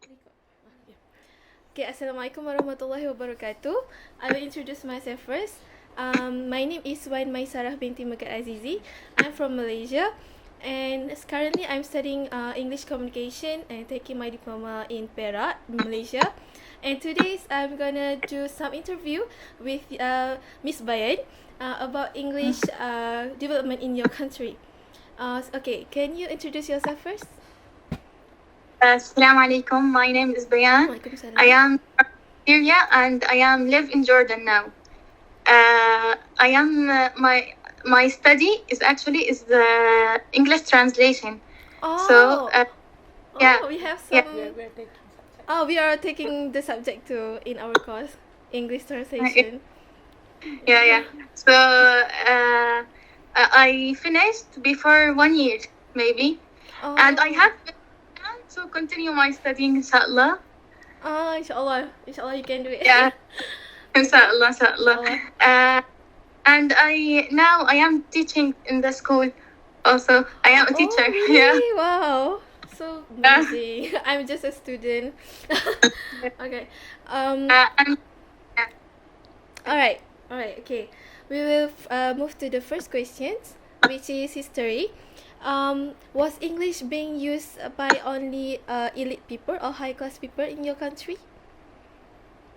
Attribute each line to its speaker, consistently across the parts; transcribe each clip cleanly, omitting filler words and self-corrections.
Speaker 1: Okay, Assalamualaikum warahmatullahi wabarakatuh. I will introduce myself first. My name is Maisarah Binti Azizi. I'm from Malaysia, and currently I'm studying English communication and taking my diploma in Perak, Malaysia. And today I'm gonna do some interview with Miss Bayan about English development in your country. Okay, can you introduce yourself first?
Speaker 2: Assalamu alaikum. My name is Bayan. I am from Syria and I live in Jordan now. I am my study is the English translation.
Speaker 1: Oh,
Speaker 2: So
Speaker 1: yeah, we have some.
Speaker 2: Yeah.
Speaker 1: We are taking the subject too in our course, English translation.
Speaker 2: Yeah. So I finished before 1 year maybe, and I have to continue my studying, inshallah.
Speaker 1: Inshallah you can do it.
Speaker 2: Yeah, inshallah. And I am teaching in the school. Also, I am a teacher.
Speaker 1: Really?
Speaker 2: Yeah.
Speaker 1: Wow. So amazing. I'm just a student. Okay. Alright. Okay. We will move to the first questions, which is history. Was English being used by only elite people or high class people in your country?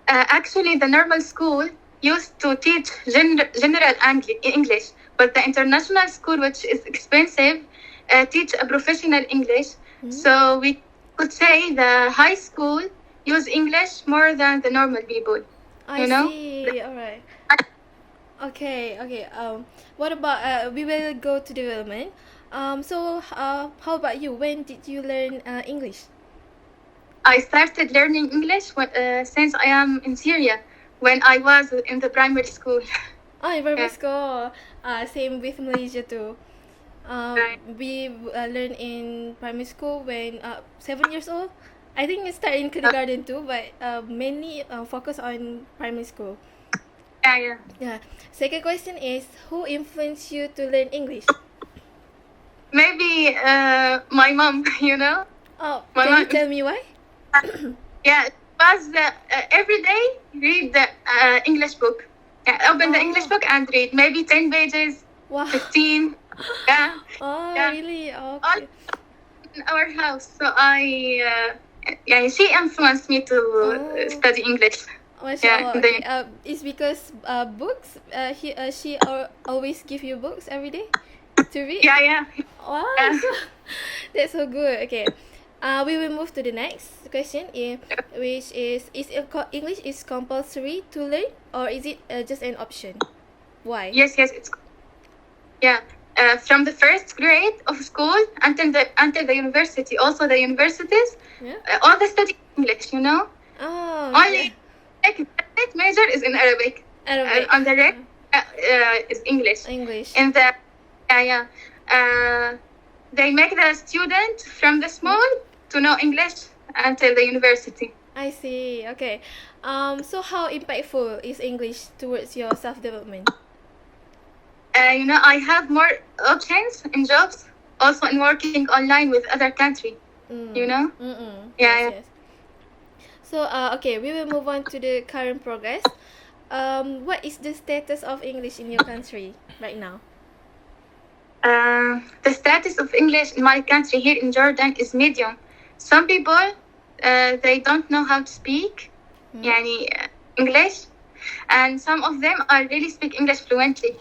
Speaker 2: Actually, the normal school used to teach general English, but the international school, which is expensive, teach a professional English. Mm-hmm. So we could say the high school use English more than the normal people.
Speaker 1: I see. All right. Okay. What about we will go to development. So how about you? When did you learn English?
Speaker 2: I started learning English since I am in Syria, when I was in the primary school.
Speaker 1: In primary school. Same with Malaysia too.
Speaker 2: Right.
Speaker 1: We learn in primary school when 7 years old. I think it started in kindergarten too, but mainly focus on primary school. Yeah. Second question is, who influenced you to learn English?
Speaker 2: Maybe my mom, you know.
Speaker 1: Oh, can you tell me why?
Speaker 2: Yeah, it was every day read the English book. Open the English book and read maybe 10 pages,
Speaker 1: wow.
Speaker 2: 15. Yeah.
Speaker 1: Really? Okay.
Speaker 2: All in our house. So she influenced me to study English.
Speaker 1: Mashallah. Okay. It's because books. She always give you books every day to read.
Speaker 2: Yeah.
Speaker 1: Wow. That's so good. Okay. We will move to the next question, which is English is compulsory to learn, or is it just an option? Why?
Speaker 2: Yes, it's from the first grade of school until the university. Also, the universities, all the study English. You know.
Speaker 1: Oh.
Speaker 2: Only major is in Arabic. On the rest is English. In the they make the student from the small to know English until the university.
Speaker 1: I see. Okay. So how impactful is English towards your self-development?
Speaker 2: I have more options in jobs, also in working online with other country. You know.
Speaker 1: Yes. So okay, we will move on to the current progress. What is the status of English in your country right now?
Speaker 2: The status of English in my country here in Jordan is medium. Some people they don't know how to speak English, and some of them are really speak English fluently.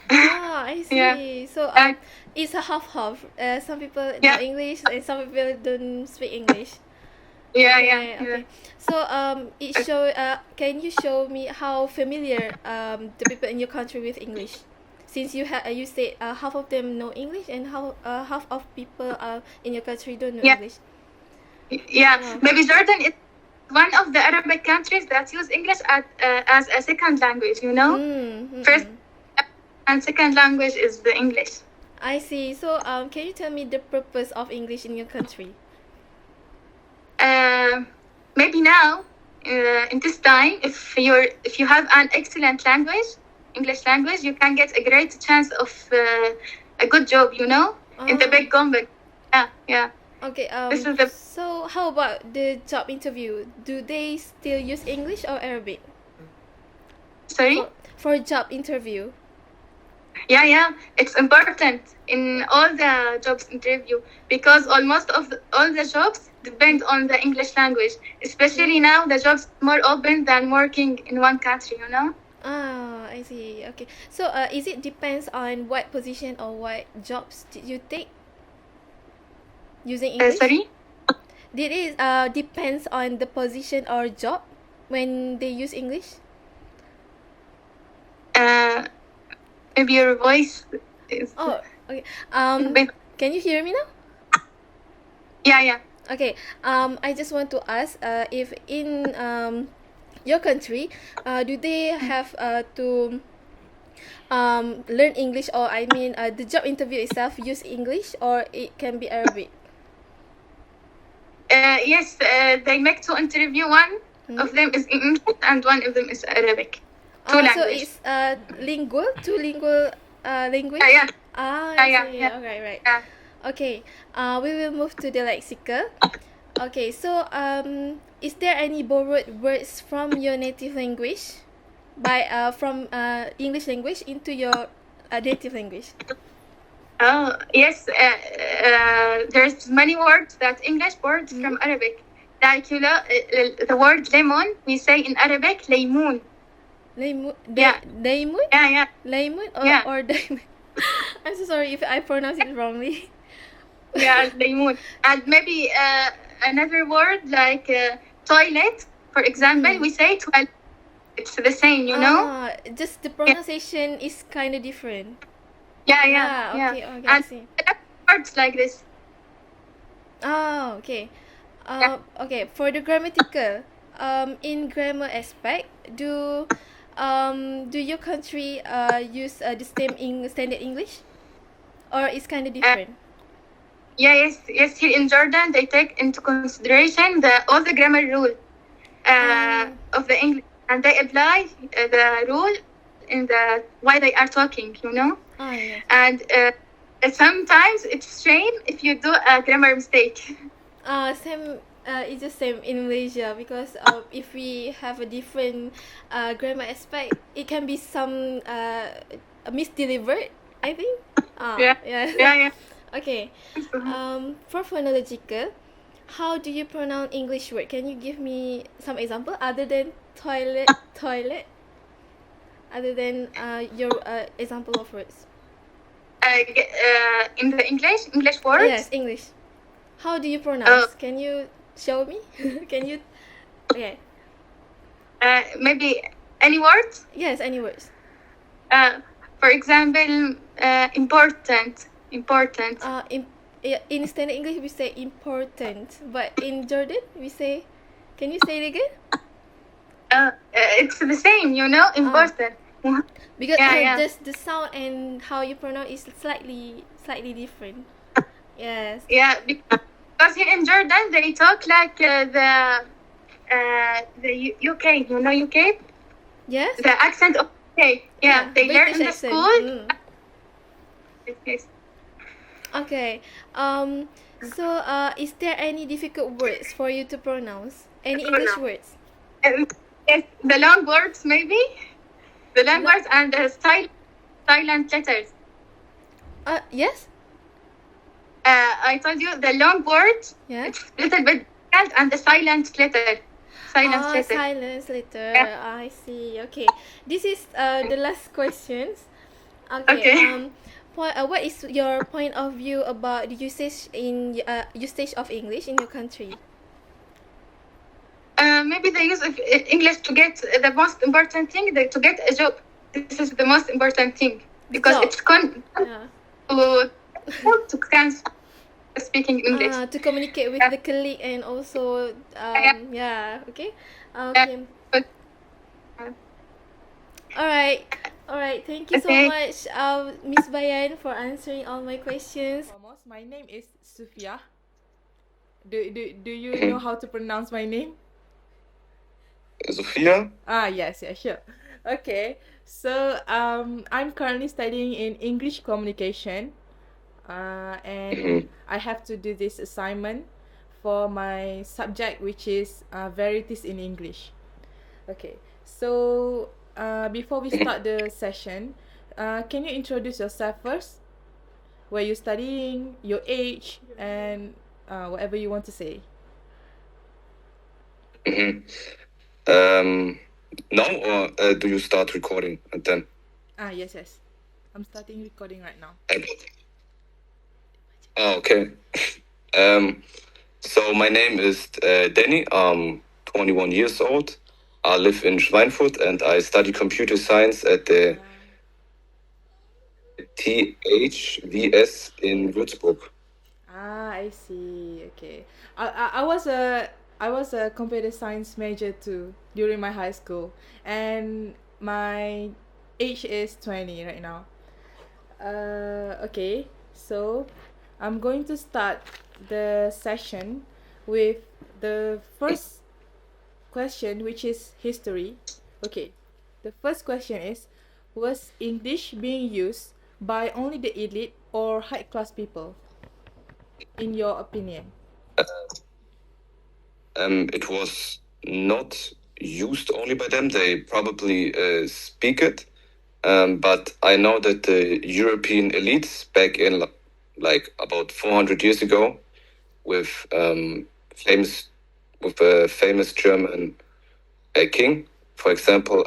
Speaker 1: I see. Yeah. So it's a half. Some people know English and some people don't speak English. Okay. So can you show me how familiar the people in your country with English? Since you said half of them know English and half of people in your country don't know English.
Speaker 2: Maybe Jordan is one of the Arabic countries that use English as a second language. You know, first and second language is the English.
Speaker 1: I see. So can you tell me the purpose of English in your country?
Speaker 2: Maybe now, in this time, if you have an excellent language, English language, you can get a great chance of a good job. You know, in the big company. Yeah.
Speaker 1: Okay.
Speaker 2: This is
Speaker 1: So how about the job interview? Do they still use English or Arabic
Speaker 2: Sorry?
Speaker 1: for job interview?
Speaker 2: Yeah, it's important in all the jobs interview because almost all the jobs depend on the English language. Especially now, the jobs more open than working in one country.
Speaker 1: Ah, I see. Okay. So, is it depends on what position or what jobs did you take using English?
Speaker 2: Sorry?
Speaker 1: Did it depends on the position or job when they use English?
Speaker 2: Maybe your voice is...
Speaker 1: Oh, okay.
Speaker 2: Wait.
Speaker 1: Can you hear me now?
Speaker 2: Yeah.
Speaker 1: Okay. I just want to ask, if in your country, do they have to learn English, or I mean, the job interview itself use English, or it can be Arabic?
Speaker 2: Yes, they make two interview. One of them is English and one of them is Arabic. Two languages.
Speaker 1: So it's two lingual language?
Speaker 2: Yeah.
Speaker 1: I see.
Speaker 2: Yeah.
Speaker 1: Okay, right.
Speaker 2: Yeah.
Speaker 1: Okay. We will move to the lexical. Okay, so is there any borrowed words from your native language from English language into your native language?
Speaker 2: Oh, yes. There's many words that English borrowed from Arabic. Like, the word lemon, we say in Arabic, laymoon.
Speaker 1: Laymoon?
Speaker 2: Yeah.
Speaker 1: Laymoon?
Speaker 2: Yeah.
Speaker 1: Laymoon or diamond? I'm so sorry if I pronounce it wrongly.
Speaker 2: Yeah, laymoon. And maybe another word like toilet, for example, we say toilet. It's the same,
Speaker 1: Just the pronunciation is kind of different.
Speaker 2: Yeah.
Speaker 1: Okay,
Speaker 2: And
Speaker 1: I see.
Speaker 2: words like this.
Speaker 1: Oh, okay. Okay, for the grammatical, in grammar aspect, do your country use the same standard English, or it's kind of different?
Speaker 2: Yes. Here in Jordan, they take into consideration all the grammar rule of the English, and they apply the rule in the why they are talking.
Speaker 1: Oh, yes.
Speaker 2: And sometimes it's shame if you do a grammar mistake.
Speaker 1: Same. It's the same in Malaysia, because if we have a different grammar aspect, it can be some misdelivered, I think.
Speaker 2: Yeah.
Speaker 1: Okay. For phonological, how do you pronounce English word? Can you give me some example other than toilet? Other than your example of words.
Speaker 2: In the English words?
Speaker 1: Yes, English. How do you pronounce? Can you show me? Can you? Okay.
Speaker 2: Maybe any words?
Speaker 1: Yes, any words.
Speaker 2: For example, important.
Speaker 1: In standard English we say important, but in Jordan we say. Can you say it again?
Speaker 2: It's the same, important.
Speaker 1: Because just the sound and how you pronounce is slightly different. Yes.
Speaker 2: Yeah, because here in Jordan they talk like the UK. UK?
Speaker 1: Yes.
Speaker 2: The accent of UK. Yeah, they learn in the
Speaker 1: accent.
Speaker 2: school. Yes.
Speaker 1: Okay. So is there any difficult words for you to pronounce? Any English words?
Speaker 2: Yes, the long words maybe. The long words and the silent letters.
Speaker 1: Yes.
Speaker 2: I told you the long word.
Speaker 1: Yeah.
Speaker 2: It's a little bit difficult, and the silent letter.
Speaker 1: Silence letter.
Speaker 2: Yeah.
Speaker 1: I see. Okay. This is the last questions. Okay. What is your point of view about the usage of English in your country?
Speaker 2: Maybe they use English to get the most important thing, to get a job. This is the most important thing because it's to speaking English.
Speaker 1: To communicate with the colleague and also okay. Alright. Thank you so much, Miss Bayan, for answering all my questions.
Speaker 3: My name is Sufiah. Do you know how to pronounce my name?
Speaker 4: Sufiah?
Speaker 3: Yes, sure. Okay, so I'm currently studying in English communication, and I have to do this assignment for my subject, which is varieties in English. Okay, so before we start the session, can you introduce yourself first? Where you're studying, your age, and whatever you want to say.
Speaker 4: Mhm. Now, or do you start recording and then?
Speaker 3: Yes. I'm starting recording right now.
Speaker 4: Oh, okay. So my name is Danny. I'm 21 years old. I live in Schweinfurt and I study computer science at the THVS in Würzburg.
Speaker 3: I see. Okay. I was a computer science major too during my high school, and my age is 20 right now. Okay. So, I'm going to start the session with the first question, which is history. Okay. The first question is, was English being used by only the elite or high class people, in your opinion?
Speaker 4: It was not used only by them. They probably speak it. But I know that the European elites back in like about 400 years ago, with famous with a famous German king, for example,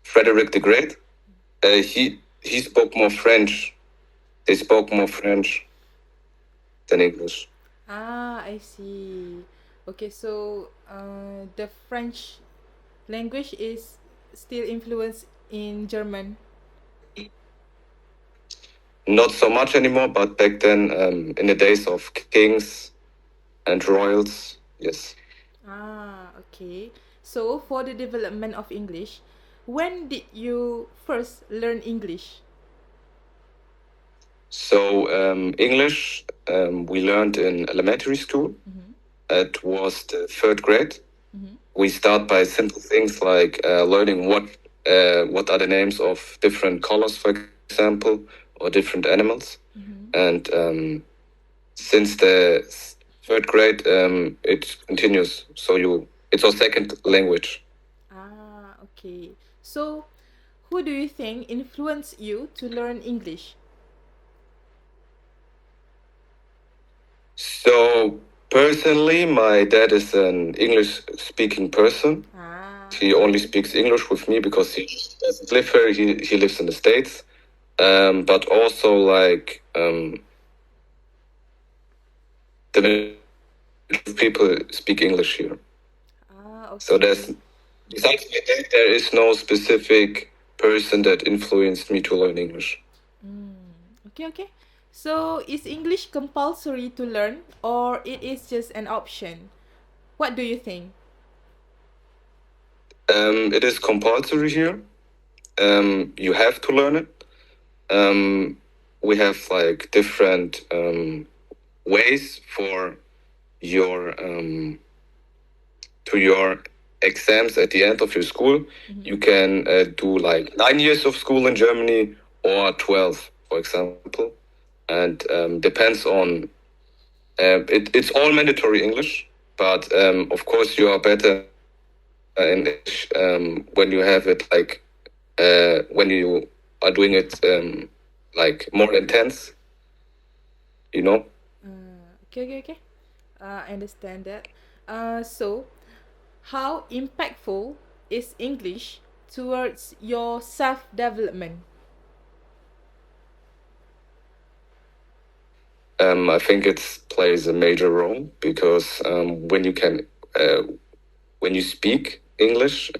Speaker 4: Frederick the Great. He spoke more French. They spoke more French than English.
Speaker 3: I see. Okay, so the French language is still influenced in German.
Speaker 4: Not so much anymore, but back then, in the days of kings and royals, yes.
Speaker 3: Okay. So for the development of English, when did you first learn English?
Speaker 4: So English we learned in elementary school. It was the third grade. We start by simple things like learning what are the names of different colors, for example, or different animals. And since the third grade, it continues. So it's our second language.
Speaker 3: Okay. So who do you think influenced you to learn English?
Speaker 4: So personally, my dad is an English-speaking person. He only speaks English with me because he doesn't live here. He lives in the States. But also like the people speak English here.
Speaker 3: Okay.
Speaker 4: So besides my dad, there is no specific person that influenced me to learn English.
Speaker 3: Okay. So is English compulsory to learn, or it is just an option? What do you think?
Speaker 4: It is compulsory here. You have to learn it. We have like different ways for your to your exams at the end of your school. You can do like 9 years of school in Germany or 12, for example, and depends on it's all mandatory English, but of course you are better in English when you have it like when you are doing it like more intense, you know.
Speaker 3: Okay. I understand that. So how impactful is English towards your self-development?
Speaker 4: I think it plays a major role because when you speak English,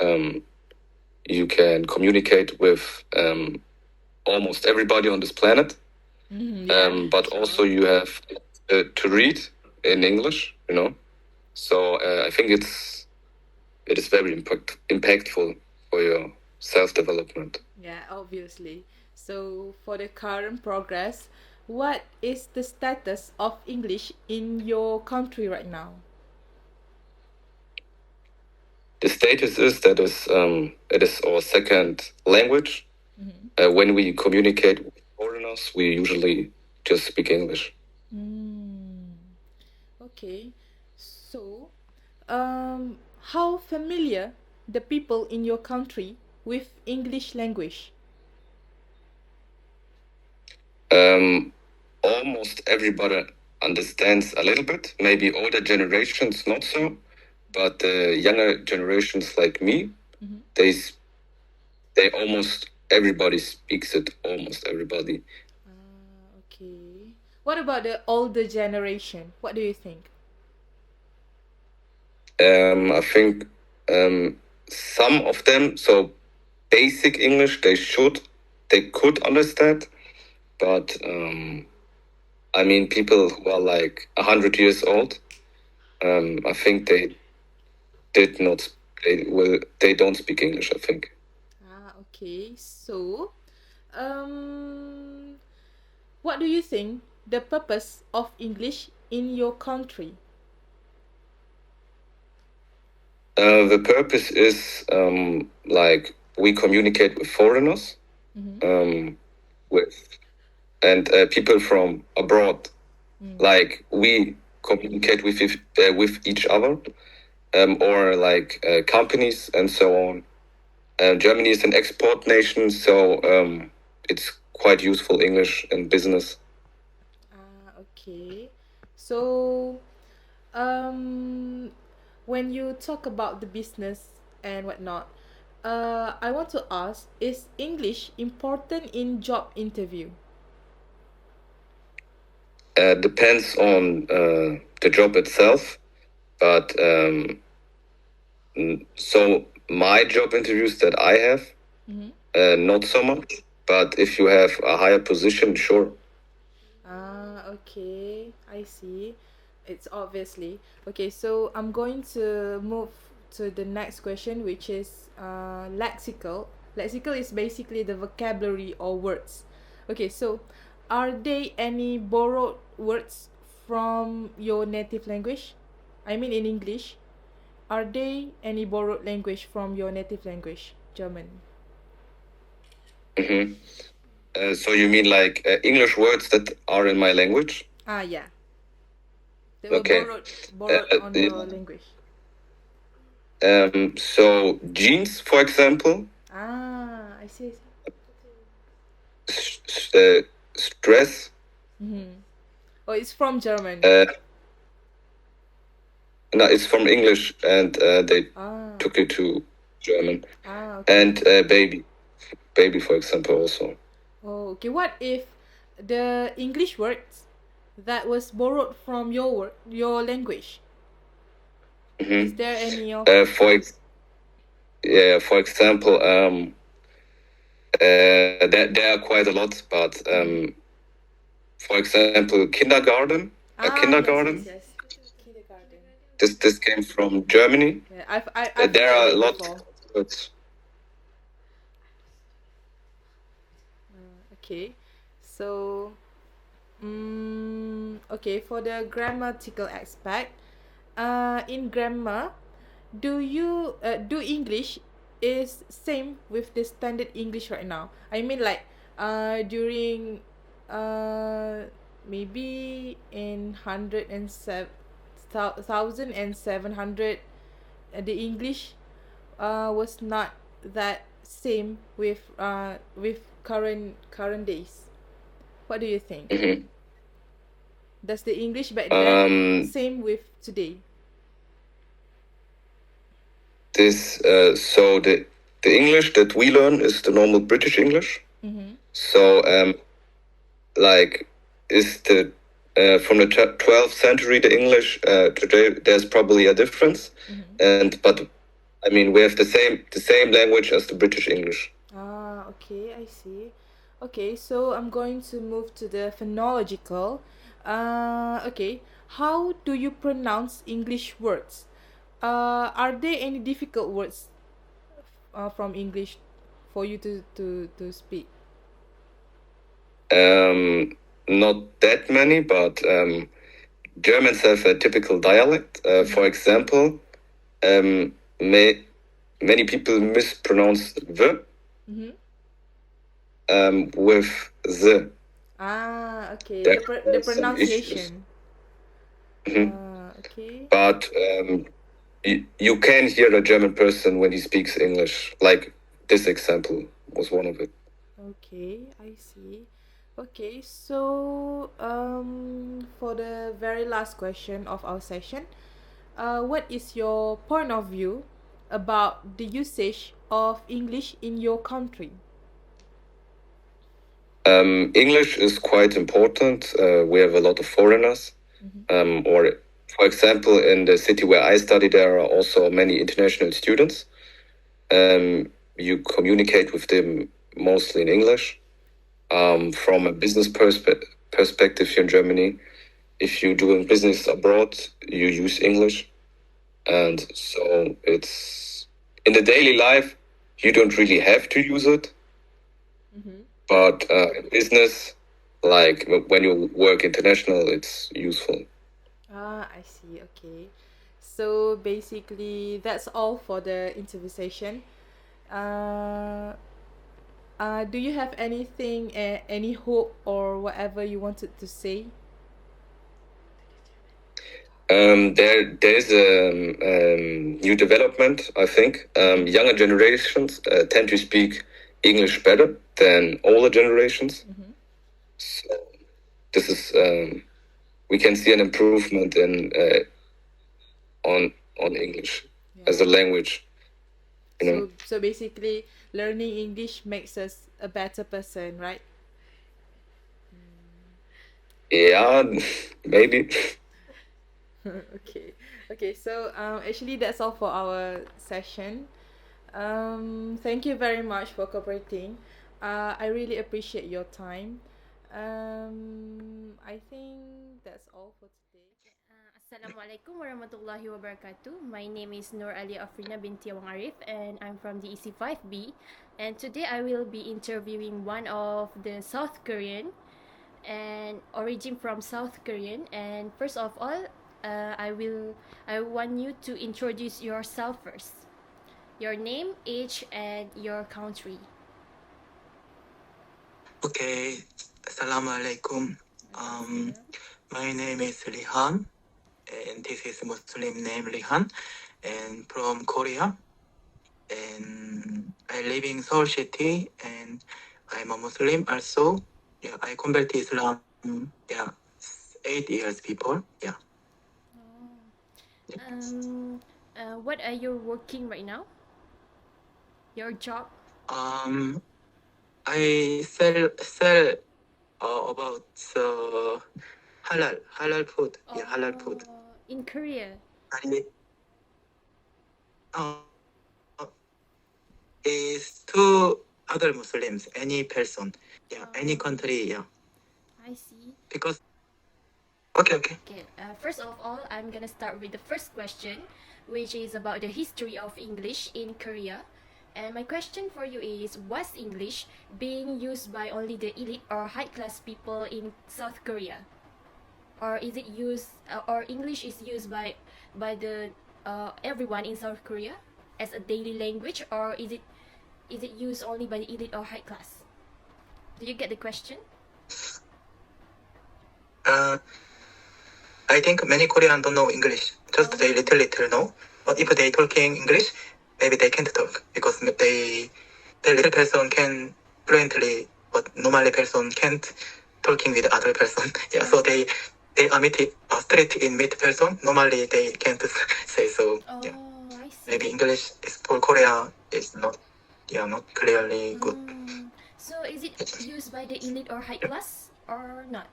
Speaker 4: you can communicate with almost everybody on this planet. But also you have to read in English, you know. So I think it is very impactful for your self-development.
Speaker 3: Yeah, obviously. So for the current progress, what is the status of English in your country right now?
Speaker 4: The status is that it is our second language. When we communicate with foreigners, we usually just speak English.
Speaker 3: Okay. So, how familiar the people in your country with English language?
Speaker 4: Almost everybody understands a little bit. Maybe older generations not so, but the younger generations like me, they almost everybody speaks it. Almost everybody.
Speaker 3: Okay. What about the older generation? What do you think?
Speaker 4: I think some of them, so basic English, they could understand, but I mean, people who are like 100 years old, I think they did not, they don't speak English, I think.
Speaker 3: Okay. So, what do you think the purpose of English in your country?
Speaker 4: The purpose is like we communicate with foreigners, with and people from abroad. Like we communicate with each other, or like companies and so on. Germany is an export nation, so it's quite useful English in business.
Speaker 3: Okay. So, when you talk about the business and whatnot, I want to ask: is English important in job interview?
Speaker 4: Depends on the job itself, but so my job interviews that I have, not so much. But if you have a higher position, sure.
Speaker 3: Okay, I see. It's obviously okay. So I'm going to move to the next question, which is lexical. Lexical is basically the vocabulary or words. Okay, so are there any borrowed words from your native language? I mean, in English, are there any borrowed language from your native language, German?
Speaker 4: So you mean like English words that are in my language?
Speaker 3: Yeah. They were
Speaker 4: Okay.
Speaker 3: borrowed on your language.
Speaker 4: So jeans, for example,
Speaker 3: I see.
Speaker 4: stress.
Speaker 3: Oh, it's from German.
Speaker 4: No, it's from English, and they took it to German.
Speaker 3: Okay.
Speaker 4: And baby, for example, also.
Speaker 3: Oh, okay. What if the English words that was borrowed from your language? Is there any of?
Speaker 4: For example, there are quite a lot, but for example, kindergarten, kindergarten.
Speaker 3: Yes. Kindergarten.
Speaker 4: This came from Germany.
Speaker 3: Yeah, I've
Speaker 4: There
Speaker 3: heard
Speaker 4: are a
Speaker 3: it
Speaker 4: lot
Speaker 3: before.
Speaker 4: of words.
Speaker 3: Okay, so okay, for the grammatical aspect, in grammar, do English is same with the standard English right now? I mean, like during maybe in 1,700, the English was not that same with current days. What do you think? Does the English back then same with today?
Speaker 4: So the English that we learn is the normal British English. So like is the from the 12th century the English today, there's probably a difference, but I mean we have the same language as the British English.
Speaker 3: Okay, I see. Okay, so I'm going to move to the phonological. Okay, how do you pronounce English words? Are there any difficult words from English for you to speak?
Speaker 4: Not that many, but Germans have a typical dialect. For example, many people mispronounce the with the.
Speaker 3: Okay.
Speaker 4: There
Speaker 3: The
Speaker 4: are some issues.
Speaker 3: pronunciation. Okay.
Speaker 4: But you can hear a German person when he speaks English. Like this example was one of it.
Speaker 3: Okay, I see. Okay, so for the very last question of our session, what is your point of view about the usage of English in your country?
Speaker 4: English is quite important. We have a lot of foreigners. Or, for example, in the city where I study, there are also many international students. You communicate with them mostly in English. From a business perspective here in Germany, if you're doing business abroad, you use English. And so it's in the daily life, you don't really have to use it. But in business, like when you work international, it's useful.
Speaker 3: I see. Okay. So basically, that's all for the interview session. Do you have anything, any hope or whatever you wanted to say?
Speaker 4: There's a new development, I think. Younger generations tend to speak English better than older generations. So this is we can see an improvement in on English as a language. You know.
Speaker 3: So basically, learning English makes us a better person, right?
Speaker 4: Yeah, maybe.
Speaker 3: Okay. So actually, that's all for our session. Thank you very much for cooperating. I really appreciate your time. I think that's all for today.
Speaker 1: Assalamualaikum warahmatullahi wabarakatuh. My name is Noor Afrina Binti Awang Arif, and I'm from the EC5B. And today I will be interviewing one of the South Korean and origin from South Korean. And first of all, I want you to introduce yourself first. Your name, age, and your country.
Speaker 5: Okay, Assalamualaikum. My name is Rihan, and this is Muslim name Rihan, and from Korea. And I live in Seoul City, and I'm a Muslim also. Yeah, I converted Islam. 8 years before. Yeah.
Speaker 1: What are you working right now? Your job?
Speaker 5: I sell about halal food. Yeah, halal food.
Speaker 1: In Korea.
Speaker 5: Is to other Muslims, any person, any country,
Speaker 1: I see.
Speaker 5: Because okay.
Speaker 1: First of all, I'm gonna start with the first question, which is about the history of English in Korea. And my question for you is, was English being used by only the elite or high-class people in South Korea? Or is it used, or English is used by the everyone in South Korea as a daily language, or is it used only by the elite or high class? Do you get the question?
Speaker 5: I think many Koreans don't know English. Just they little know. But if they talking English, maybe they can't talk because the little person can fluently, but normally person can't talking with other person. So they meet straight in meet person. Normally they can't say so.
Speaker 1: I see.
Speaker 5: Maybe English is for Korea is not clearly good.
Speaker 1: So is it used by the elite or high class or not?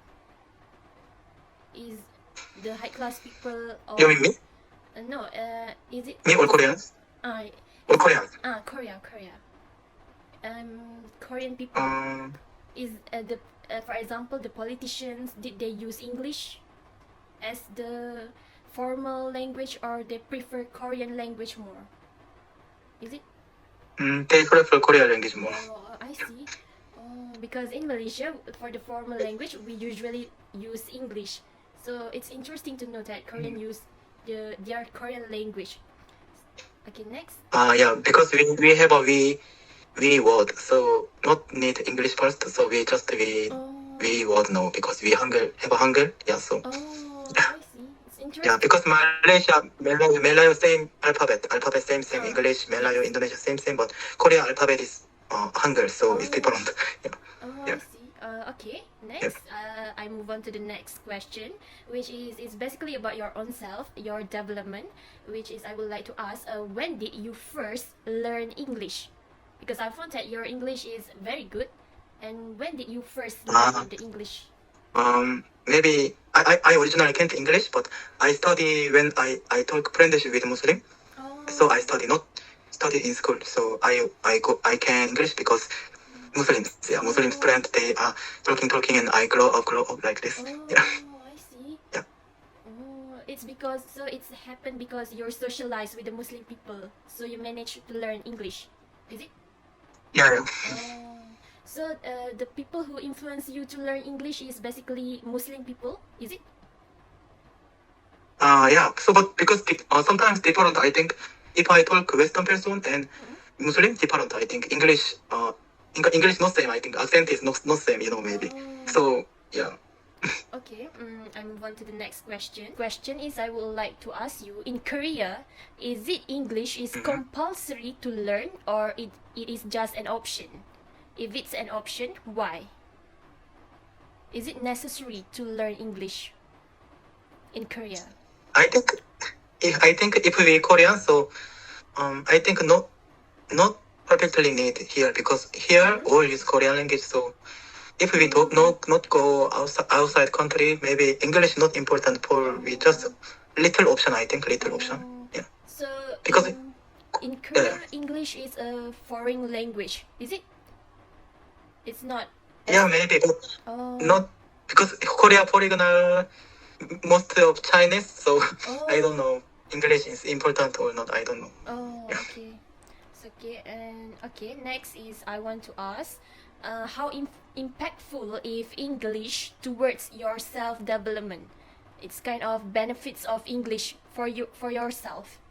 Speaker 1: Is the high class people or
Speaker 5: You mean me?
Speaker 1: No, is it
Speaker 5: Me or Koreans? Or Koreans?
Speaker 1: Korea. Korean people is the for example, the politicians, did they use English as the formal language, or they prefer Korean language more? Is it?
Speaker 5: They prefer Korean language more.
Speaker 1: I see. Because in Malaysia, for the formal language, we usually use English. So it's interesting to know that Korean use their Korean language. Okay, next.
Speaker 5: Because we have a we word, so not need English first, so we just we word no, because we have a Hangul, so.
Speaker 1: I see. It's interesting.
Speaker 5: because Malaysia, Melayu same alphabet same, English, Melayu, Indonesia same, but Korea alphabet is Hangul, so it's different.
Speaker 1: Oh,
Speaker 5: Yeah.
Speaker 1: I see. Okay. Next, I move on to the next question, which is basically about your own self, your development. Which is, I would like to ask, when did you first learn English? Because I found that your English is very good. And when did you first learn the English?
Speaker 5: Maybe I originally can't English, but I study when I talk French with Muslim. So I study not study in school. So I can English because Muslims, Muslims friend, they are talking, and I grow up like this. Yeah.
Speaker 1: I see.
Speaker 5: Yeah.
Speaker 1: Oh, it's happened because you're socialized with the Muslim people, so you managed to learn English. Is it?
Speaker 5: Yeah.
Speaker 1: So the people who influence you to learn English is basically Muslim people, is it?
Speaker 5: Yeah. So, but because sometimes different, I think if I talk Western person and Muslim different, I think English English not same. I think accent is not same. Maybe. So yeah.
Speaker 1: Okay. I move on to the next question. Question is, I would like to ask you, in Korea, is it English is compulsory to learn, or it is just an option? If it's an option, why? Is it necessary to learn English in Korea?
Speaker 5: I think if we Korean, so I think not perfectly need here, because here all use Korean language. So if we don't not go outside country, maybe English not important for we just little option. I think little option. Yeah.
Speaker 1: So
Speaker 5: Because
Speaker 1: in Korea, English is a foreign language, is it? It's not.
Speaker 5: Yeah, maybe, but not because Korea polygonal most of Chinese. So I don't know English is important or not. I don't know.
Speaker 1: Okay. It's okay. And okay, next is, I want to ask, how impactful is English towards your self-development? It's kind of benefits of English for yourself.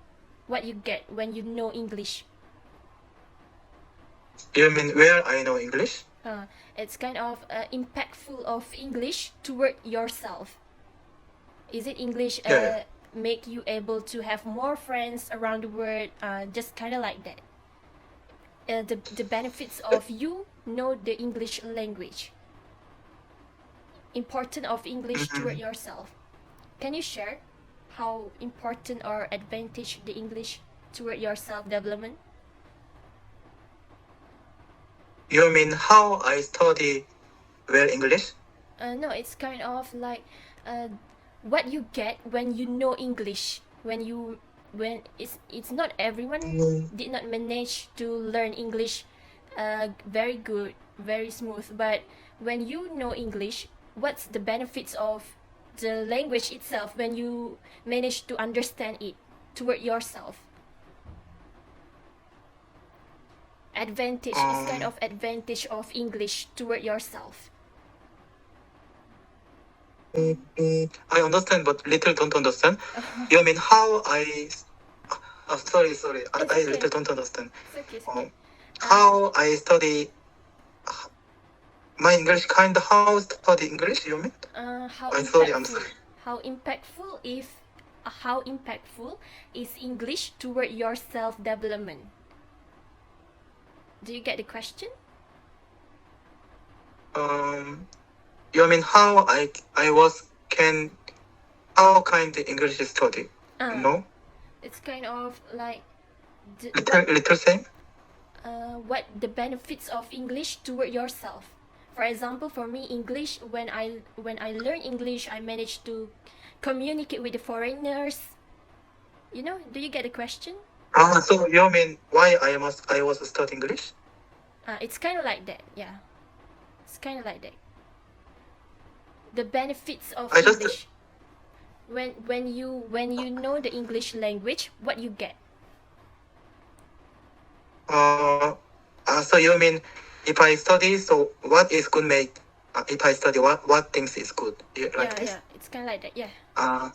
Speaker 1: What you get when you know English?
Speaker 5: You mean where I know English?
Speaker 1: It's kind of impactful of English toward yourself. Is it English make you able to have more friends around the world? Just kind of like that. The benefits of you know the English language. Important of English toward yourself. Can you share how important or advantage the English toward your self-development?
Speaker 5: You mean how I study well English?
Speaker 1: No, it's kind of like what you get when you know English. When it's not everyone did not manage to learn English very good, very smooth. But when you know English, what's the benefits of the language itself when you manage to understand it toward yourself? Advantage is kind of advantage of English toward yourself.
Speaker 5: I understand, but little don't understand. You mean how I? Sorry. I little don't understand.
Speaker 1: It's okay.
Speaker 5: How I study my English kind of how study English? You mean? I'm sorry.
Speaker 1: How impactful is English toward your self-development? Do you get the question?
Speaker 5: You mean how how kind of English study? No.
Speaker 1: It's kind of like
Speaker 5: little same.
Speaker 1: What the benefits of English toward yourself? For example, for me, English, when I learn English, I manage to communicate with the foreigners. Do you get the question?
Speaker 5: So you mean why I was studying English?
Speaker 1: It's kind of like that, yeah. It's kind of like that. The benefits of English. When you know the English language, what you get?
Speaker 5: So you mean if I study, so what is good make? If I study, what things is good? This?
Speaker 1: Yeah. It's kind of like that, yeah.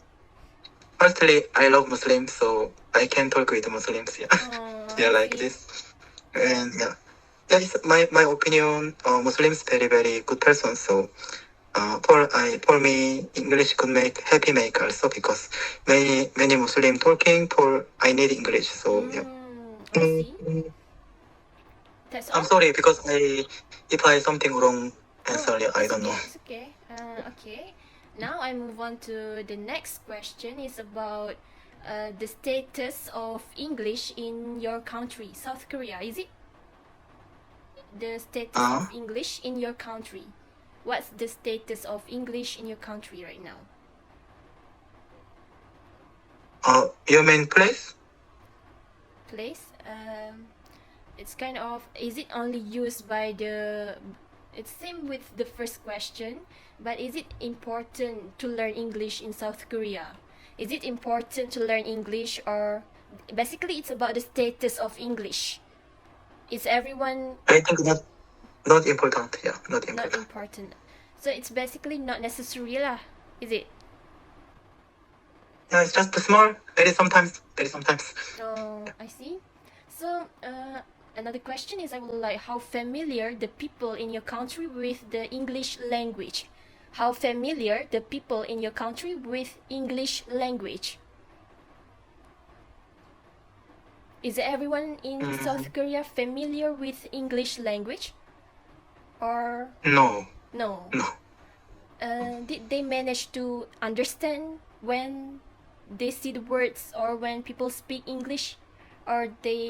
Speaker 5: Firstly, I love Muslims, so I can talk with Muslims. Yeah, like this. And it's my opinion. Muslims very very good person. So for me, English could make happy make also because many Muslim talking for I need English. So yeah.
Speaker 6: I see. That's all.
Speaker 5: I'm sorry because if I something wrong answer, I
Speaker 6: it's
Speaker 5: don't
Speaker 6: okay,
Speaker 5: know.
Speaker 6: It's okay. Okay. Now I move on to the next question. It's about the status of English in your country, South Korea. Is it the status of English in your country? What's the status of English in your country right now?
Speaker 5: You mean place?
Speaker 6: Place. It's kind of. Is it only used by the? It's same with the first question, but is it important to learn English in South Korea? Is it important to learn English, or basically it's about the status of English? Is everyone?
Speaker 5: I think not important. Yeah, not important.
Speaker 6: Not important. So it's basically not necessary lah, is it?
Speaker 5: Yeah, it's just small. Very sometimes.
Speaker 6: Oh, I see. So another question is, I would like how familiar the people in your country with the English language. How familiar the people in your country with English language? Is everyone in South Korea familiar with English language? Or
Speaker 5: No.
Speaker 6: no? Did they manage to understand when they see the words or when people speak English? Or they...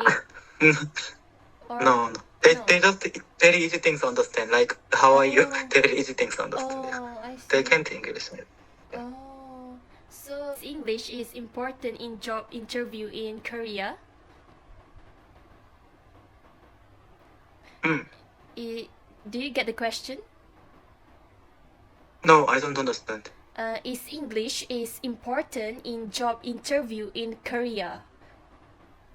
Speaker 6: or,
Speaker 5: No. They just very easy things to understand. Like how are you? Very easy things to understand.
Speaker 6: Oh, I see.
Speaker 5: They can't English.
Speaker 6: Oh, so English is important in job interview in Korea. Do you get the question?
Speaker 5: No, I don't understand.
Speaker 6: Is English is important in job interview in Korea?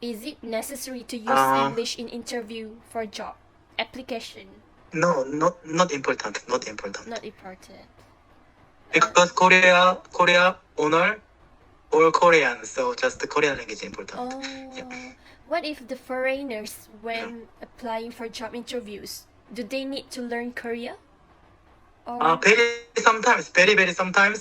Speaker 6: Is it necessary to use English in interview for job application?
Speaker 5: No, not important. Not important.
Speaker 6: Not important.
Speaker 5: Because Korea owner all Korean, so just the Korean language important.
Speaker 6: Oh, what if the foreigners, when applying for job interviews, do they need to learn Korea? Or
Speaker 5: Very sometimes,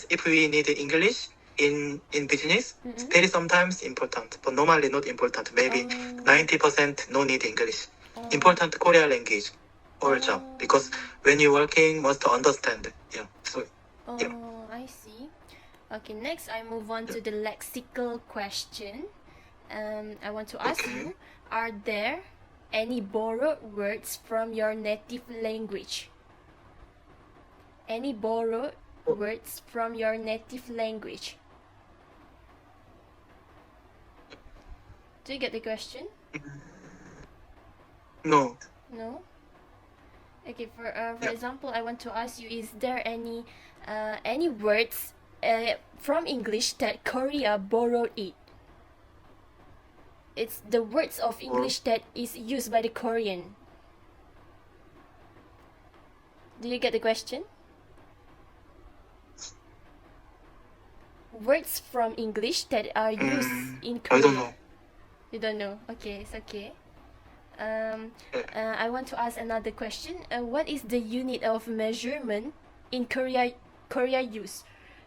Speaker 5: if we need English in business, very sometimes important, but normally not important. Maybe 90% no need English. Important Korean language or job, because when you're working, must understand. Yeah. So. Yeah.
Speaker 6: I see. Okay, next I move on to the lexical question. I want to ask you, are there any borrowed words from your native language? Any borrowed words from your native language? Do you get the question?
Speaker 5: No.
Speaker 6: No? Okay, for example, I want to ask you, is there any words from English that Korea borrowed it? It's the words of English that is used by the Korean. Do you get the question? Words from English that are used in Korea.
Speaker 5: I don't know.
Speaker 6: You don't know? Okay, it's okay. I want to ask another question. What is the unit of measurement in Korea use?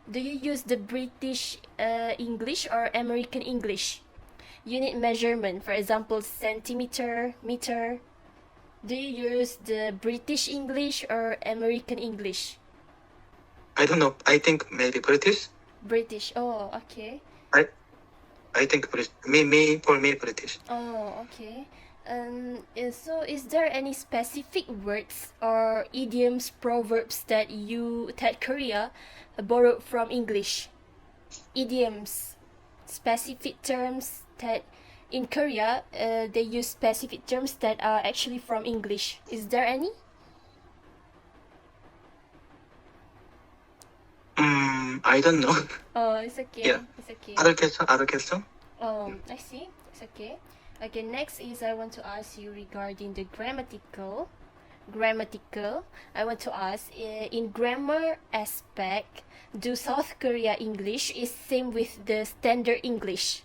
Speaker 6: Do you use the British English or American English? Unit measurement, for example, centimeter, meter. Do you use the British English or American English?
Speaker 5: I don't know. I think maybe British.
Speaker 6: British. Oh, okay.
Speaker 5: I think British. For me, British.
Speaker 6: Oh, okay. So is there any specific words or idioms, proverbs that Korea borrowed from English? Idioms, specific terms that in Korea they use specific terms that are actually from English. Is there any?
Speaker 5: I don't know.
Speaker 6: Oh, it's okay.
Speaker 5: Yeah.
Speaker 6: It's okay.
Speaker 5: Other question?
Speaker 6: I see. It's okay. Okay, next is I want to ask you regarding the grammatical. I want to ask, in grammar aspect, do South Korea English is same with the standard English?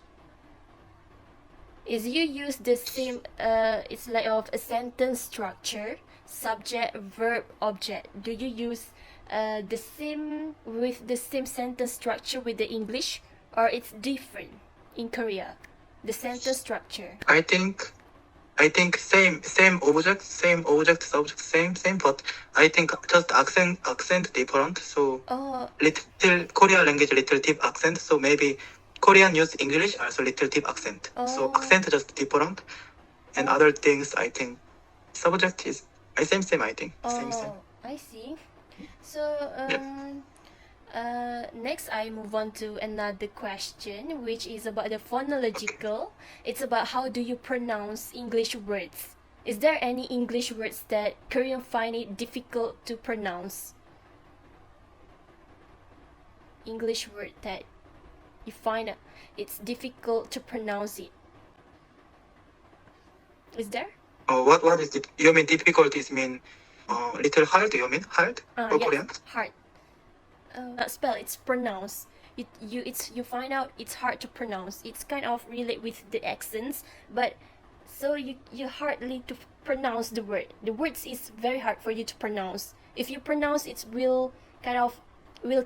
Speaker 6: Is you use the same, it's like of a sentence structure, subject, verb, object. Do you use the same with the same sentence structure with the English, or it's different in Korea? The sentence structure.
Speaker 5: I think same object, subject, same, but I think just accent different. So little Korean language little deep accent. So maybe Korean use English also little deep accent. So accent just different, and other things I think subject is same. I think same.
Speaker 6: I see. So next I move on to another question, which is about the phonological. It's about how do you pronounce English words. Is there any English words that Korean find it difficult to pronounce? English word that you find it's difficult to pronounce it. Is there?
Speaker 5: What is it? You mean difficulties mean little hard? You mean hard or
Speaker 6: Yes,
Speaker 5: Korean?
Speaker 6: hard. Not spell, it's pronounce. You find out it's hard to pronounce. It's kind of relate with the accents, but so you hardly to pronounce the word. The words is very hard for you to pronounce. If you pronounce, it will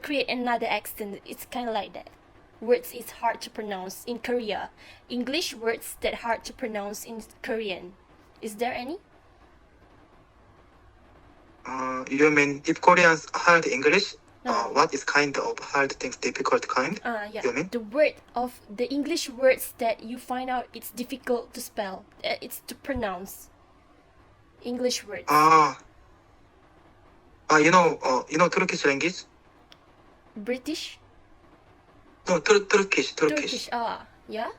Speaker 6: create another accent. It's kind of like that. Words is hard to pronounce in Korea. English words that hard to pronounce in Korean. Is there any?
Speaker 5: You mean if Koreans hard English? What is kind of hard things, difficult kind?
Speaker 6: Yeah.
Speaker 5: You mean?
Speaker 6: The word of the English words that you find out it's difficult to spell. It's to pronounce. English words.
Speaker 5: You know Turkish language?
Speaker 6: British?
Speaker 5: No, Turkish.
Speaker 6: Yeah.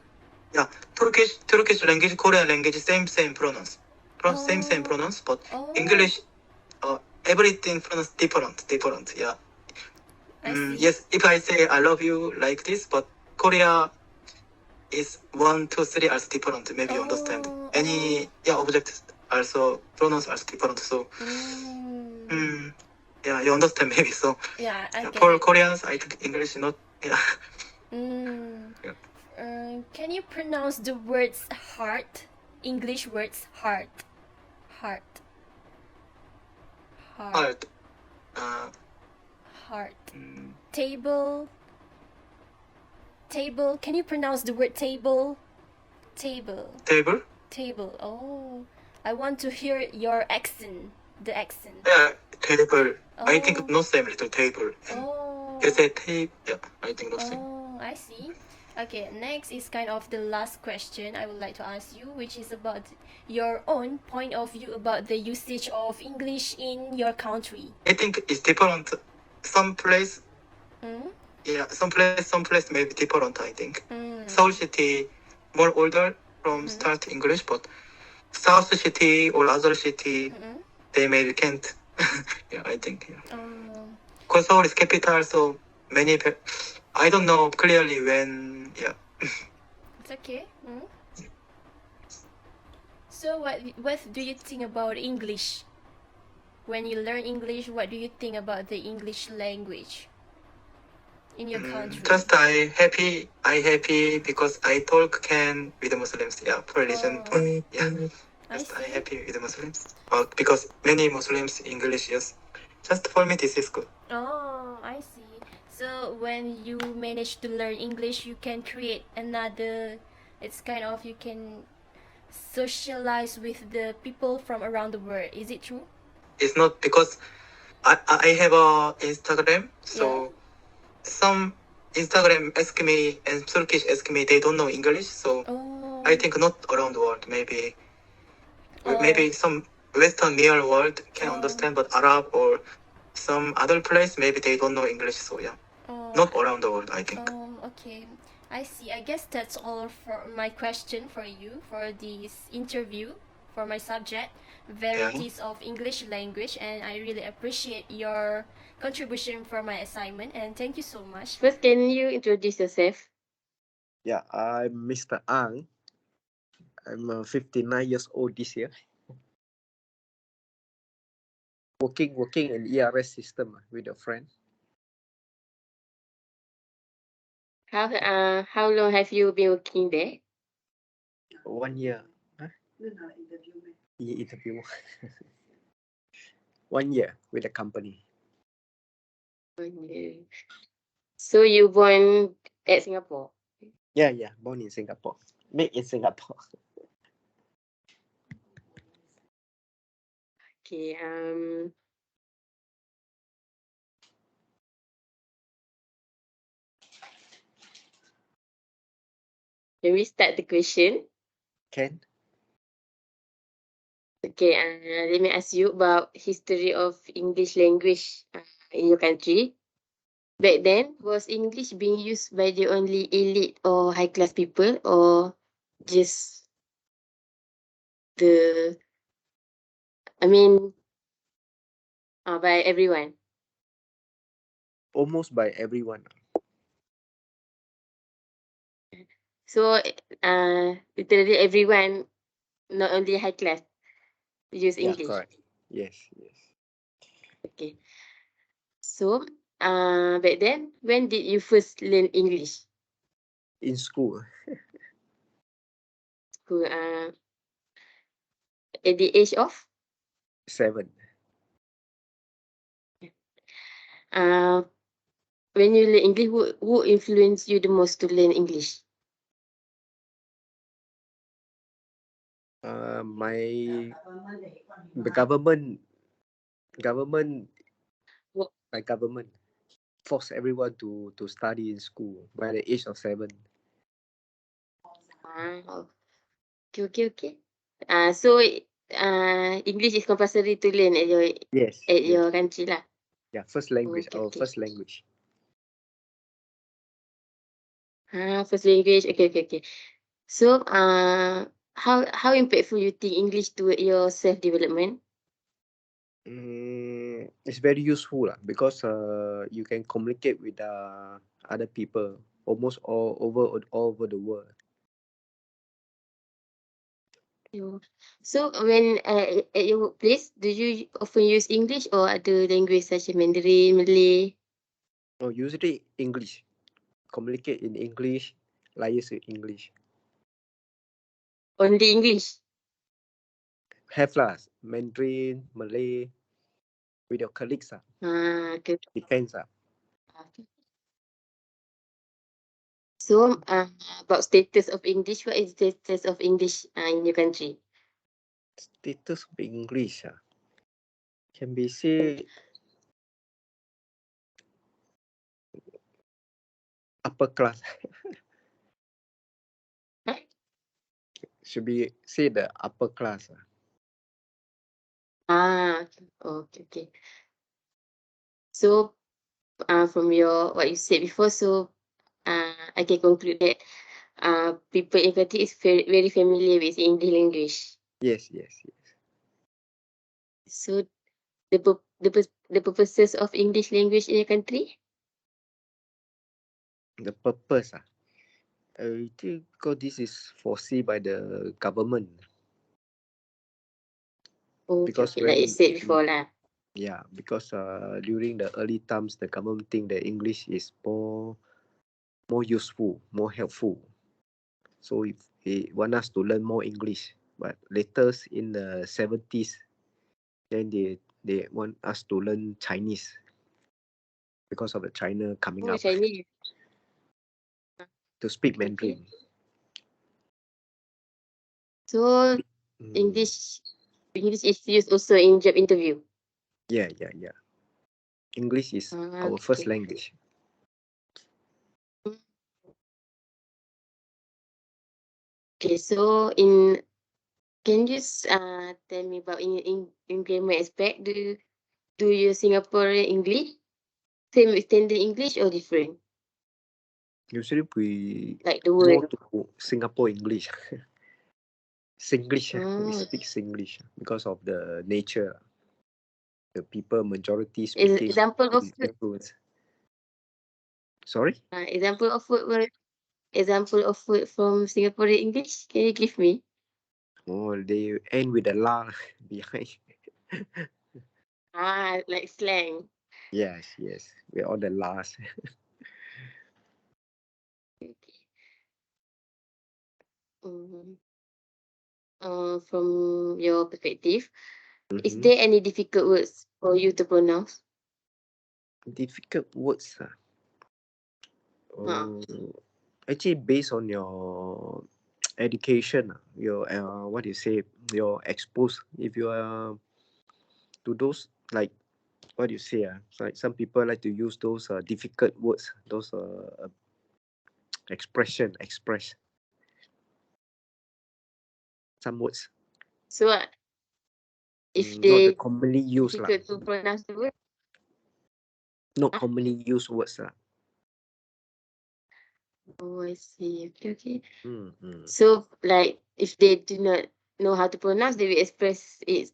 Speaker 5: Yeah, Turkish language, Korean language, same pronounce. Same pronounce, but English, everything pronounce different. Yeah. Yes, if I say I love you like this, but Korea is 1, 2, 3 also different. Maybe you understand. Any object also pronounce also different. So yeah, you understand maybe. So
Speaker 6: yeah,
Speaker 5: for Koreans, I think English not. Yeah.
Speaker 6: Can you pronounce the words heart? English words heart.
Speaker 5: Heart.
Speaker 6: Heart. Table. Can you pronounce the word table? Table. Oh, I want to hear your accent. The accent.
Speaker 5: Yeah, table. I think no same little table. You say tape. Yeah, I think no same.
Speaker 6: I see. Okay, next is kind of the last question I would like to ask you, which is about your own point of view about the usage of English in your country.
Speaker 5: I think it's different. Some place, some place may be different. I think Seoul City more older from start English, but South City or other city they maybe can't. Yeah, I think. Yeah. Because Seoul is capital, so many. I don't know clearly when. Yeah.
Speaker 6: It's okay. So what do you think about English? When you learn English, what do you think about the English language in your country?
Speaker 5: Just I happy because I talk can with the Muslims. Yeah, for religion. Yeah. Just I happy with the Muslims. Because many Muslims English, yes. Just for me this is good.
Speaker 6: Oh, I see. So when you manage to learn English, you can create another. It's kind of you can socialize with the people from around the world. Is it true?
Speaker 5: It's not because I have a Instagram, so some Instagram ask me and Turkish ask me they don't know English, so I think not around the world. Maybe some Western near world can understand, but Arab or some other place maybe they don't know English. So yeah, not around the world. I think.
Speaker 6: Okay. I see. I guess that's all for my question for you for this interview for my subject, varieties of English language, and I really appreciate your contribution for my assignment, and thank you so much.
Speaker 7: First, can you introduce yourself?
Speaker 8: Yeah, I'm Mr. Ang. I'm 59 years old this year. Working in ERS system with a friend.
Speaker 7: How long have you been working there?
Speaker 8: 1 year. Huh? Interview. 1 year with the company.
Speaker 7: Okay. So you born at Singapore?
Speaker 8: Yeah, yeah. Born in Singapore. Made in Singapore.
Speaker 7: Okay. Can we start the question?
Speaker 8: Can?
Speaker 7: Okay. Let me ask you about history of English language in your country. Back then, was English being used by the only elite or high class people, or just the, I mean, by everyone?
Speaker 8: Almost by everyone.
Speaker 7: So, literally everyone, not only high class, use
Speaker 8: Yeah,
Speaker 7: English.
Speaker 8: correct. Yes, yes.
Speaker 7: Okay. So, back then, when did you first learn English?
Speaker 8: In school,
Speaker 7: Who, at the age of?
Speaker 8: 7.
Speaker 7: Uh, when you learn English, who influenced you the most to learn English?
Speaker 8: The government,
Speaker 7: Who-
Speaker 8: my government force everyone to study in school by the age of 7.
Speaker 7: Okay, okay, okay. So, English is compulsory to learn at
Speaker 8: Yes, yes.
Speaker 7: your country lah.
Speaker 8: Yeah, first language,
Speaker 7: Okay,
Speaker 8: our
Speaker 7: okay.
Speaker 8: first language.
Speaker 7: First language. Okay, okay, okay. So, how impactful you think English to your self development?
Speaker 8: It's very useful lah, because you can communicate with other people almost all over the world.
Speaker 7: So, when at your workplace, do you often use English or other language such as Mandarin, Malay?
Speaker 8: Oh, usually English. Communicate in English, liaise with English.
Speaker 7: Only English.
Speaker 8: Have lah, Mandarin, Malay, with your colleagues ah.
Speaker 7: Okay.
Speaker 8: Depends ah.
Speaker 7: Okay. So, about status of English, what is the status of English in your country?
Speaker 8: Status of English ah, can be say upper class.
Speaker 7: Huh?
Speaker 8: Should be say the upper class ah.
Speaker 7: Okay, okay. So, from your what you said before, so I can conclude that people in country is very, very familiar with English language.
Speaker 8: Yes, yes, yes.
Speaker 7: So, the purposes of English language in your country?
Speaker 8: The purpose ah, I think because this is foreseen by the government.
Speaker 7: Okay,
Speaker 8: Because
Speaker 7: okay, like you
Speaker 8: when
Speaker 7: said before lah.
Speaker 8: yeah, because during the early times the government think that English is more useful, more helpful. So if they want us to learn more English, but later in the 70s, then they want us to learn Chinese because of the China coming
Speaker 7: Oh,
Speaker 8: up
Speaker 7: Chinese.
Speaker 8: to speak
Speaker 7: Okay, okay.
Speaker 8: Mandarin.
Speaker 7: So,
Speaker 8: Mm,
Speaker 7: English is used also in job interview.
Speaker 8: yeah, yeah, yeah. English is our first
Speaker 7: Okay.
Speaker 8: language.
Speaker 7: Okay, so can you tell me about in grammar aspect? Do you Singaporean English same with standard English or different?
Speaker 8: Usually we
Speaker 7: Like the
Speaker 8: more
Speaker 7: word.
Speaker 8: to Singapore English. Singlish, we
Speaker 7: Oh,
Speaker 8: speak Singlish because of the nature. The people majority speaking
Speaker 7: example of food.
Speaker 8: influence. Sorry?
Speaker 7: Example of food word. Example of food from Singaporean English. Can you give me?
Speaker 8: Oh, they end with a la behind.
Speaker 7: Like slang.
Speaker 8: Yes, yes. We're all the last.
Speaker 7: Okay. From your perspective, is
Speaker 8: Mm-hmm.
Speaker 7: there any difficult words for you to pronounce?
Speaker 8: Difficult words. Actually, based on your education, your what do you say, your expose. If you are to those like what do you say? Like some people like to use those difficult words, those express some words.
Speaker 7: So if
Speaker 8: Not the
Speaker 7: they
Speaker 8: commonly used lah.
Speaker 7: difficult to pronounce the word,
Speaker 8: Not commonly used words lah.
Speaker 7: oh I see. Okay.
Speaker 8: Mm.
Speaker 7: So like if they do not know how to pronounce, they will express it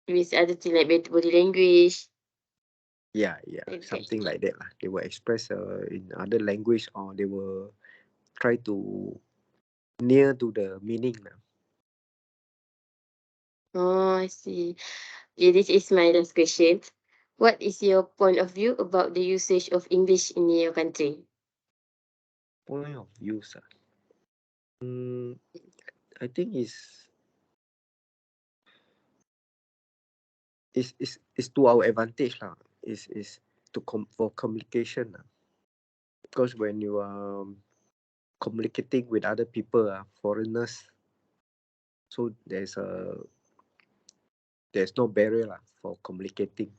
Speaker 7: with other thing like better body language.
Speaker 8: Yeah,
Speaker 7: Like that.
Speaker 8: something like that lah. They will express in other language, or they will try to near to the meaning lah.
Speaker 7: Oh, I see. Okay, this is my last question. What is your point of view about the usage of English in your country?
Speaker 8: Point of views. I think is to our advantage lah. Is to for communication lah. Because when you are communicating with other people, foreigners, so there's no barrier lah for communicating.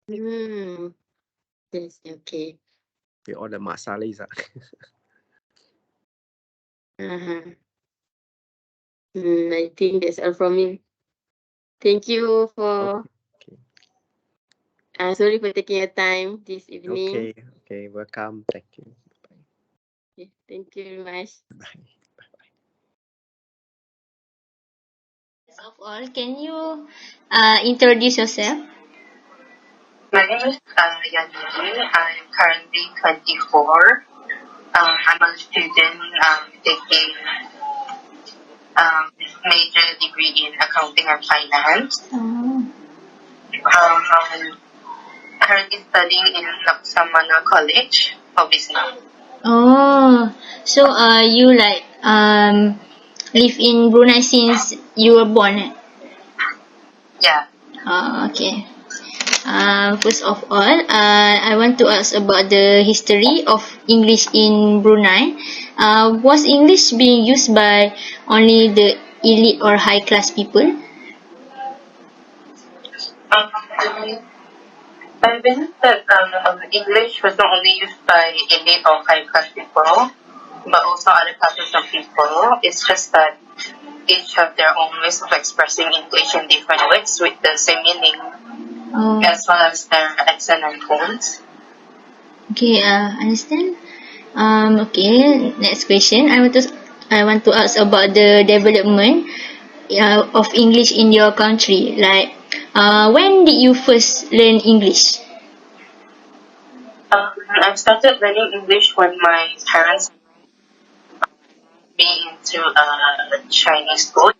Speaker 7: Yes, okay.
Speaker 8: With all the masalahs.
Speaker 7: I think that's all from me. Thank you for sorry for taking your time this evening.
Speaker 8: Okay, welcome. Thank you.
Speaker 7: Okay, thank you very much.
Speaker 8: Bye.
Speaker 9: First of all, can you introduce yourself?
Speaker 10: My name is Yadini. I'm currently 24. I'm a student taking major degree in accounting and finance. I'm currently studying in Laksamana College for business.
Speaker 9: Oh, so you like live in Brunei since you were born?
Speaker 10: Yeah.
Speaker 9: Okay. First of all, I want to ask about the history of English in Brunei. Was English being used by only the elite or high class people?
Speaker 10: I believe that English was not only used by elite or high class people, but also other classes of people. It's just that each have their own ways of expressing English in different ways with the same meaning, as well as their accent and tones.
Speaker 9: Okay, understand. Okay, next question. I want to ask about the development of English in your country. Like, when did you first learn English?
Speaker 10: I started learning English when my parents me into a Chinese school.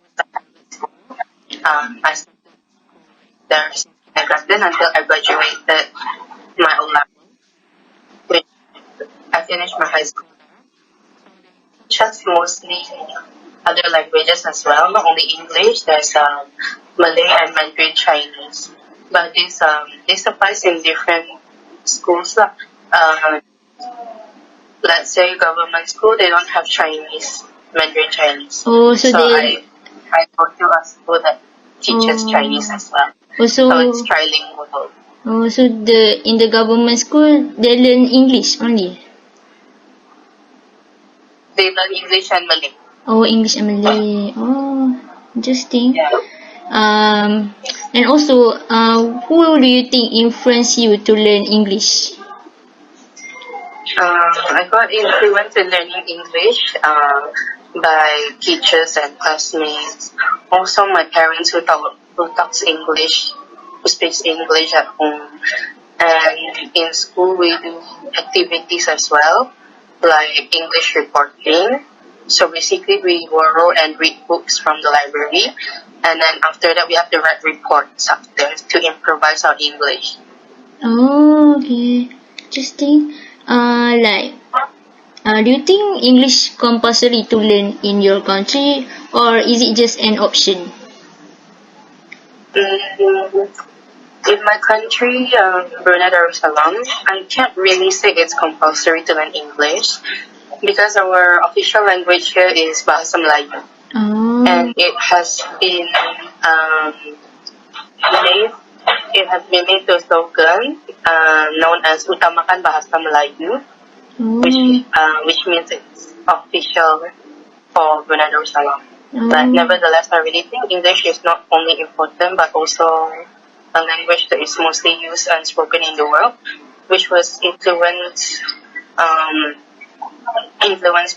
Speaker 10: I started there since kindergarten until I graduated my O level, which I finished my high school. Just mostly other languages as well, not only English. There's Malay and Mandarin Chinese, but this applies in different schools. Let's say government school, they don't have Chinese, Mandarin Chinese.
Speaker 9: Oh, so
Speaker 10: I go to a school that teaches Chinese as well. So it's trilingual.
Speaker 9: Oh, so in the government school they learn English only?
Speaker 10: They learn English and Malay.
Speaker 9: Oh, English and Malay. Oh, interesting.
Speaker 10: Yeah.
Speaker 9: And also, who do you think influenced you to learn English?
Speaker 10: I got influenced in learning English by teachers and classmates. Also, my parents who talks English, who speaks English at home. And in school, we do activities as well, like English reporting. So basically, we borrow and read books from the library, and then after that, we have to write reports after to improvise our English.
Speaker 9: Oh, okay, interesting. Do you think English compulsory to learn in your country, or is it just an option?
Speaker 10: In my country, Brunei Darussalam, I can't really say it's compulsory to learn English because our official language here is Bahasa Melayu. And it has been made made to a slogan known as Utamakan Bahasa Melayu, which means it's official for Brunei Darussalam. But nevertheless, I really think English is not only important but also a language that is mostly used and spoken in the world, which was influenced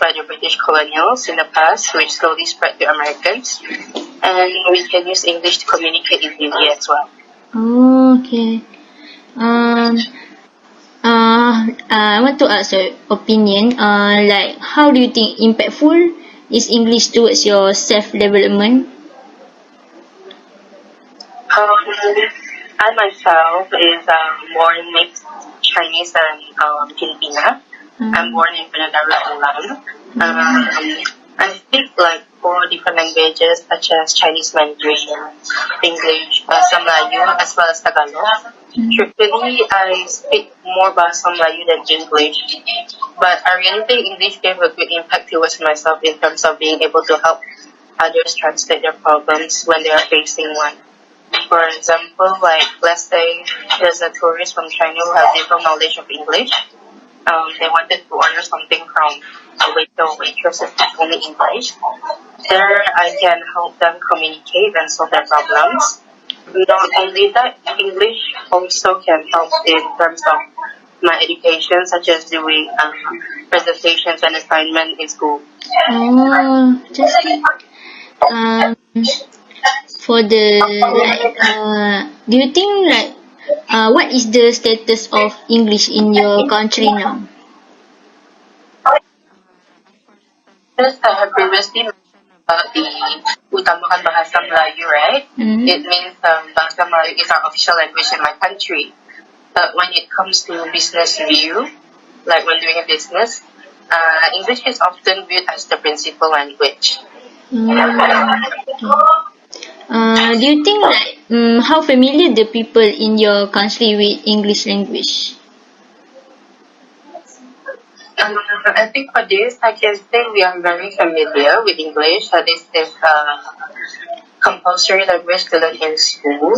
Speaker 10: by the British colonials in the past, which slowly spread to Americans. And we can use English to communicate easily as well.
Speaker 9: Okay. I want to ask your opinion. Like, how do you think impactful is English towards your self-development?
Speaker 10: I myself is born mixed Chinese and Filipina. I'm born in Brunei Darussalam. I speak like 4 different languages such as Chinese Mandarin, English, Bahasa Melayu, as well as Tagalog. Truthfully, I speak more Bahasa Melayu than English, but I really think English gave a good impact towards myself in terms of being able to help others translate their problems when they are facing one. For example, like let's say there's a tourist from China who has little knowledge of English. They wanted to order something from a waiter or waitress who speaks only English. There, I can help them communicate and solve their problems. Not only that, English also can help in terms of my education, such as doing presentations and assignment in school.
Speaker 9: Just for the do you think what is the status of English in your country now?
Speaker 10: As I have previously mentioned about the Utamakan Bahasa Melayu, right? It means Bahasa Melayu is our official language in my country. But when it comes to business view, like when doing a business, English is often viewed as the principal language.
Speaker 9: Do you think how familiar the people in your country with English language?
Speaker 10: I think for this, I can say we are very familiar with English. This is a compulsory language to learn in school.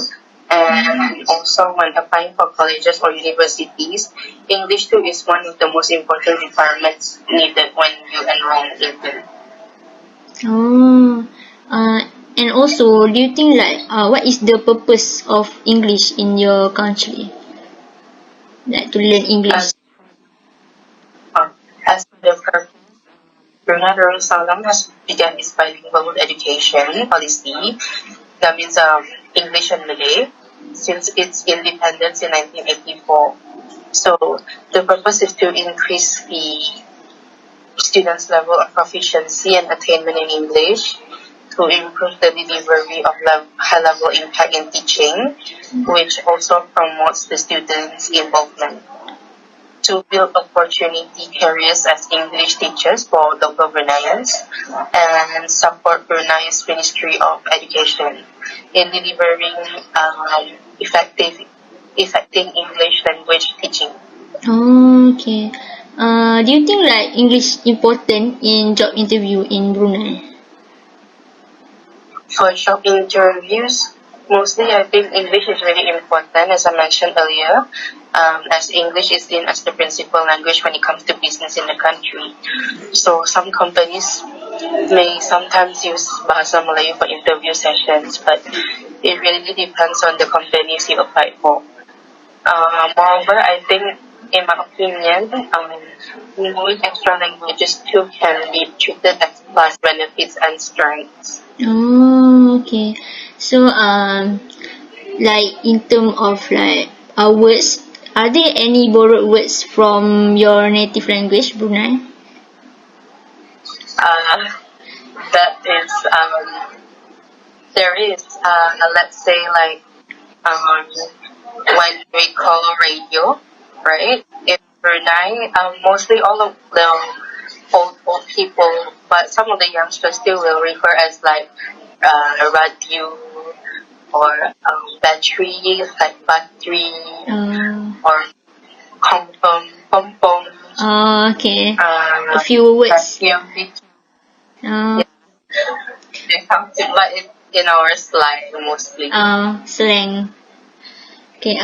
Speaker 10: And also when applying for colleges or universities, English too is one of the most important requirements needed when you enroll in them.
Speaker 9: And also, do you think what is the purpose of English in your country? Like to learn English.
Speaker 10: As for the purpose, Brunei Darussalam has begun its bilingual education policy. That means English and Malay since its independence in 1984. So the purpose is to increase the students' level of proficiency and attainment in English, to improve the delivery of high-level impact in teaching, which also promotes the students' involvement, to build opportunity careers as English teachers for local Bruneians, and support Brunei's Ministry of Education in delivering effective English language teaching.
Speaker 9: Okay. Do you think English important in job interview in Brunei?
Speaker 10: For job interviews, mostly I think English is really important, as I mentioned earlier, as English is seen as the principal language when it comes to business in the country. So some companies may sometimes use Bahasa Melayu for interview sessions, but it really depends on the companies you apply for. Moreover, I think, in my opinion, knowing extra languages too can be treated as plus benefits and strengths.
Speaker 9: Okay. So, in terms of words, are there any borrowed words from your native language, Brunei?
Speaker 10: That is, there is, let's say when we call radio, right? In Brunei, mostly all of the old people, but some of the youngsters still will refer as radio or batteries like battery or pom-pom,
Speaker 9: Okay. A few words.
Speaker 10: vacuum,
Speaker 9: Uh,
Speaker 10: they come to, but in our slang mostly.
Speaker 9: Slang. Okay,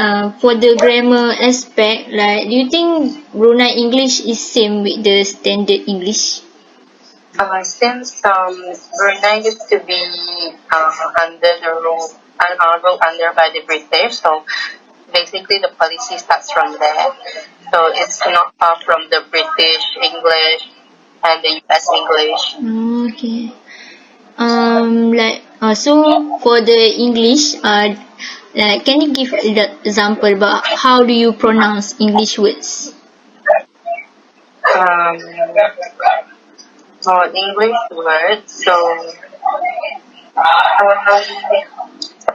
Speaker 9: for the grammar aspect, like, do you think Brunei English is same with the standard English?
Speaker 10: Since Brunei used to be under the rule ruled under by the British, so basically the policy starts from there. So it's not far from the British English and the US English.
Speaker 9: Okay. So for the English, like, can you give the example about how do you pronounce English words?
Speaker 10: For English words, so um,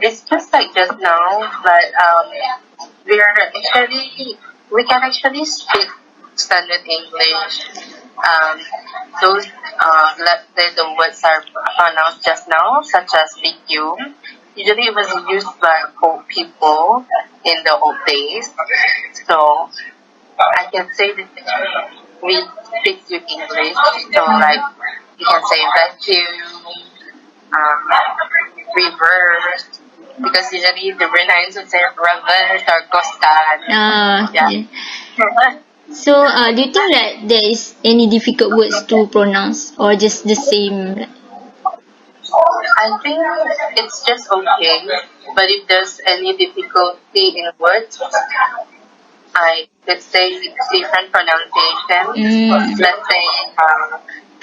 Speaker 10: it's just like just now, but we can actually speak standard English. Those let's say the words are pronounced just now, such as vacuum. Usually, it was used by old people in the old days. So I can say that we speak with English. So like you can say vacuum, reverse, because usually the Bruneians would say reverse or costan.
Speaker 9: Okay. So, do you think that there is any difficult words to pronounce or just the same?
Speaker 10: I think it's just okay, but if there's any difficulty in words, I could say different pronunciations. Let's say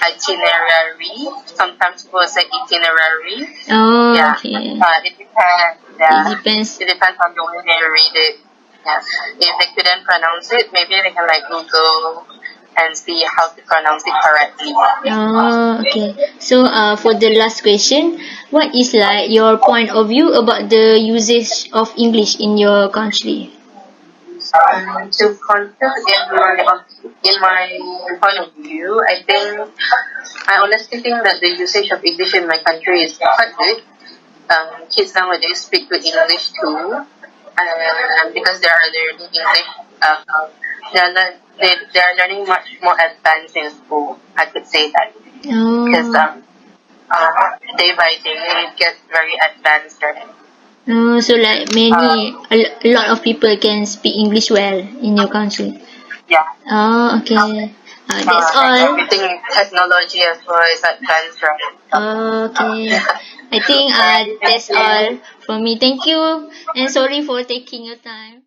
Speaker 10: itinerary. Sometimes people say itinerary.
Speaker 9: Okay.
Speaker 10: It depends.
Speaker 9: It depends.
Speaker 10: It depends on the way they read it. Yeah. If they couldn't pronounce it, maybe they can like Google and see how to pronounce it correctly.
Speaker 9: Okay. So, for the last question, what is like your point of view about the usage of English in your country?
Speaker 10: To conclude, in my point of view, I honestly think that the usage of English in my country is quite good. Kids nowadays speak good English too, and because they are learning English, they are learning much more advanced in school. I could say that because day by day it gets very advanced.
Speaker 9: So like a lot of people can speak English well in your country.
Speaker 10: Yeah.
Speaker 9: Okay. That's all.
Speaker 10: Everything technology as well is advanced, right?
Speaker 9: Okay. I think that's all from me. Thank you and sorry for taking your time.